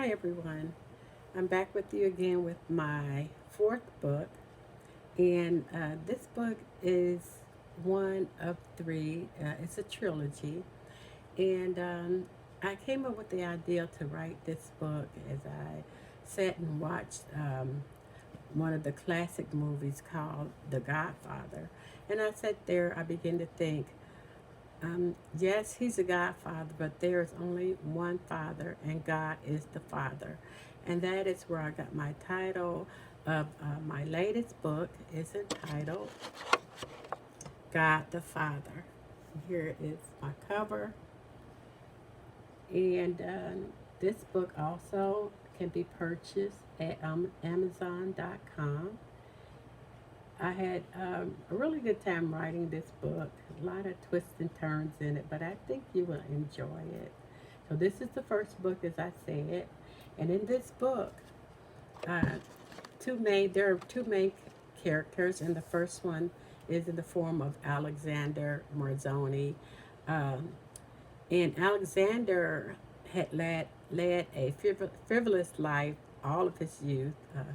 Hi everyone, I'm back with you again with my fourth book, and this book is one of three. It's a trilogy, and I came up with the idea to write this book as I sat and watched one of the classic movies called The Godfather, and I sat there. I began to think. Yes, he's a godfather, but there's only one father, and God is the father. And that is where I got my title of my latest book is entitled God the Father. Here is my cover. And this book also can be purchased at Amazon.com. I had a really good time writing this book. A lot of twists and turns in it, but I think you will enjoy it. So this is the first book, as I said, and in this book, uh, there are two main characters, and the first one is in the form of Alexander Marzoni. Um, and Alexander had led a frivolous life all of his youth,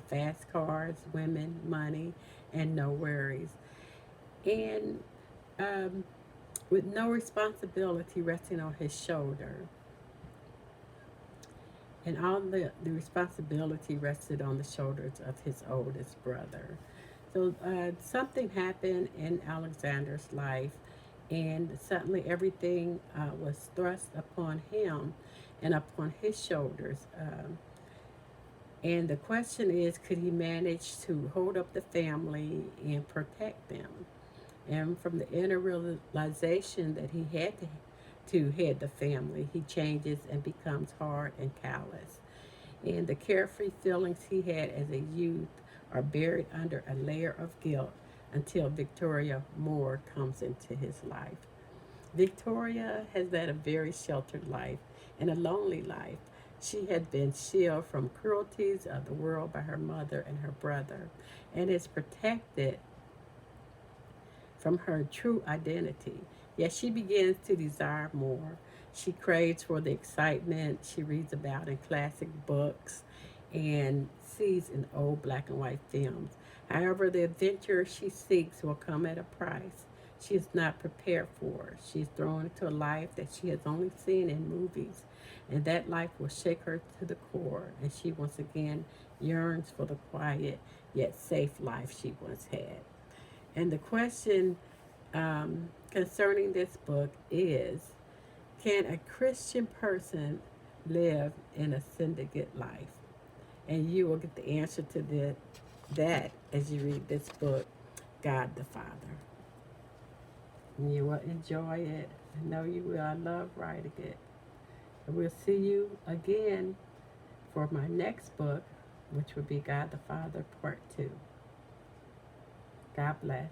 fast cars, women, money, and no worries. And um, with no responsibility resting on his shoulder. And all the responsibility rested on the shoulders of his oldest brother. So something happened in Alexander's life, and suddenly everything was thrust upon him and upon his shoulders. And the question is, could he manage to hold up the family and protect them? And from the inner realization that he had to head the family, he changes and becomes hard and callous. And the carefree feelings he had as a youth are buried under a layer of guilt until Victoria Moore comes into his life. Victoria has led a very sheltered life and a lonely life. She had been shielded from cruelties of the world by her mother and her brother, and is protected from her true identity. Yet she begins to desire more. She craves for the excitement she reads about in classic books and sees in old black and white films. However, the adventure she seeks will come at a price she is not prepared for. She is thrown into a life that she has only seen in movies, and that life will shake her to the core, and she once again yearns for the quiet yet safe life she once had. And the question concerning this book is, can a Christian person live in a syndicate life? And you will get the answer to that as you read this book, God the Father. And you will enjoy it. I know you will. I love writing it. And we'll see you again for my next book, which will be God the Father Part 2. God bless.